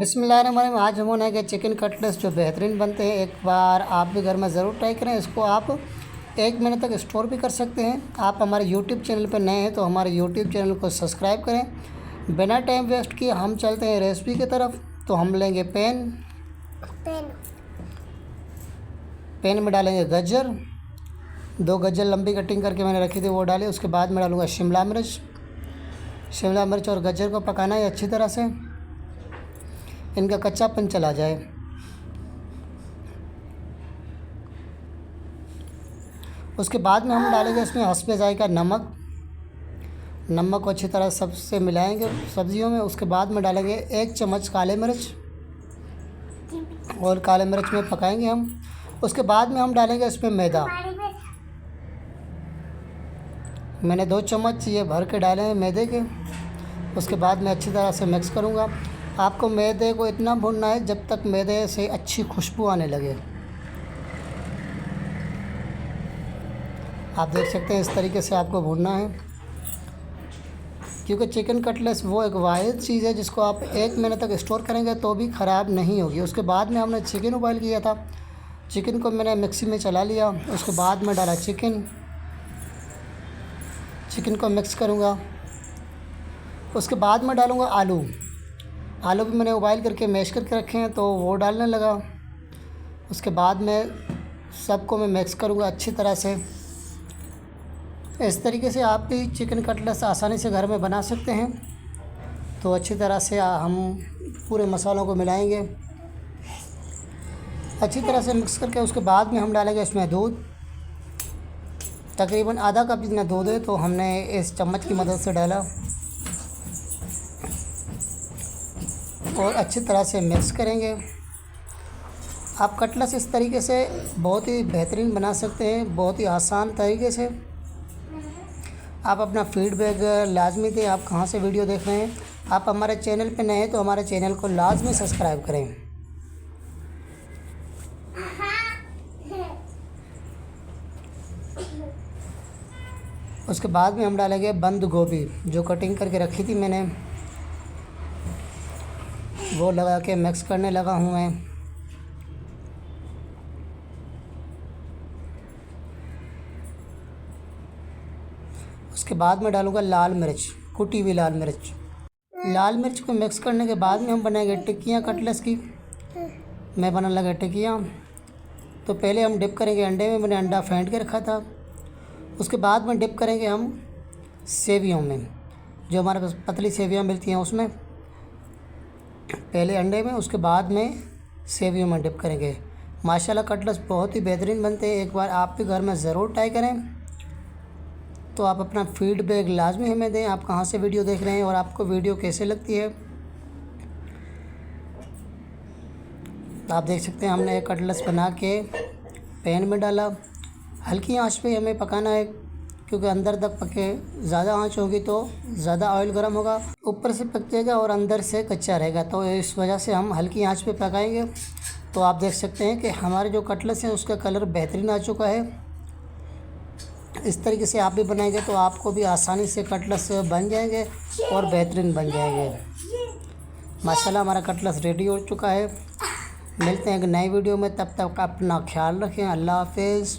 बिस्मिल्लाहिर्रहमानिर्रहीम। आज हम बनाएंगे चिकन कटलेट्स जो बेहतरीन बनते हैं। एक बार आप भी घर में ज़रूर ट्राई करें। इसको आप 1 महीने तक स्टोर भी कर सकते हैं। आप हमारे यूट्यूब चैनल पर नए हैं तो हमारे यूट्यूब चैनल को सब्सक्राइब करें। बिना टाइम वेस्ट किए हम चलते हैं रेसिपी की तरफ। तो हम लेंगे पैन में डालेंगे गाजर। 2 गाजर लंबी कटिंग करके मैंने रखी थी वो डाली। उसके बाद मैं डालूँगा शिमला मिर्च और गाजर को पकाना है अच्छी तरह से, इनका कच्चापन चला जाए। उसके बाद में हम डालेंगे इसमें हस्बे जायका नमक को अच्छी तरह सबसे मिलाएंगे सब्जियों में। उसके बाद में डालेंगे 1 चम्मच काले मिर्च और काले मिर्च में पकाएंगे हम। उसके बाद में हम डालेंगे इसमें मैदा। मैंने 2 चम्मच ये भर के डाले हैं मैदे के। उसके बाद मैं अच्छी तरह से मिक्स करूँगा। आपको मैदे को इतना भूनना है जब तक मैदे से अच्छी खुशबू आने लगे। आप देख सकते हैं इस तरीके से आपको भूनना है, क्योंकि चिकन कटलेट्स वो एक वाहिद चीज़ है जिसको आप 1 महीने तक स्टोर करेंगे तो भी ख़राब नहीं होगी। उसके बाद में हमने चिकन बॉयल किया था, चिकन को मैंने मिक्सी में चला लिया। उसके बाद में डाला चिकन को मिक्स करूँगा। उसके बाद में डालूँगा आलू भी मैंने उबाइल करके मैश करके रखे हैं तो वो डालने लगा। उसके बाद में सबको मैं मिक्स करूँगा अच्छी तरह से। इस तरीके से आप भी चिकन कटलेट्स आसानी से घर में बना सकते हैं। तो अच्छी तरह से हम पूरे मसालों को मिलाएंगे अच्छी तरह से मिक्स करके। उसके बाद में हम डालेंगे इसमें दूध, तकरीबन आधा कप जितना दूध है तो हमने इस चम्मच की मदद से डाला और अच्छी तरह से मिक्स करेंगे। आप कटलेट्स इस तरीके से बहुत ही बेहतरीन बना सकते हैं, बहुत ही आसान तरीके से। आप अपना फीडबैक लाजमी दें, आप कहाँ से वीडियो देख रहे हैं। आप हमारे चैनल पे नए हैं तो हमारे चैनल को लाजमी सब्सक्राइब करें। उसके बाद में हम डालेंगे बंद गोभी जो कटिंग करके रखी थी मैंने, वो लगा के मिक्स करने लगा हूँ मैं। उसके बाद में डालूँगा लाल मिर्च, कुटी हुई लाल मिर्च को मिक्स करने के बाद में हम बनाएंगे टिक्कियाँ कटलेट्स की। मैं बनाने लगा टिक्कियाँ। तो पहले हम डिप करेंगे अंडे में, मैंने अंडा फेंट के रखा था। उसके बाद में डिप करेंगे हम सेवियों में, जो हमारे पास पतली सेवियाँ मिलती हैं उसमें। पहले अंडे में, उसके बाद में सेवियों में डिप करेंगे। माशाल्लाह कटलेट्स बहुत ही बेहतरीन बनते हैं। एक बार आप भी घर में ज़रूर ट्राई करें। तो आप अपना फीडबैक लाजमी हमें दें, आप कहाँ से वीडियो देख रहे हैं और आपको वीडियो कैसे लगती है। आप देख सकते हैं हमने एक कटलेट्स बना के पैन में डाला। हल्की आंच पे हमें पकाना है, क्योंकि अंदर तक पके। ज़्यादा आंच होगी तो ज़्यादा ऑयल गर्म होगा, ऊपर से पक जाएगा और अंदर से कच्चा रहेगा। तो इस वजह से हम हल्की आंच पे पकाएंगे। तो आप देख सकते हैं कि हमारे जो कटलेट्स हैं उसका कलर बेहतरीन आ चुका है। इस तरीके से आप भी बनाएंगे तो आपको भी आसानी से कटलेट्स बन जाएंगे और बेहतरीन बन जाएंगे। माशाल्लाह हमारा कटलेट्स रेडी हो चुका है। मिलते हैं एक नई वीडियो में, तब तक अपना ख्याल रखें। अल्लाह हाफिज़।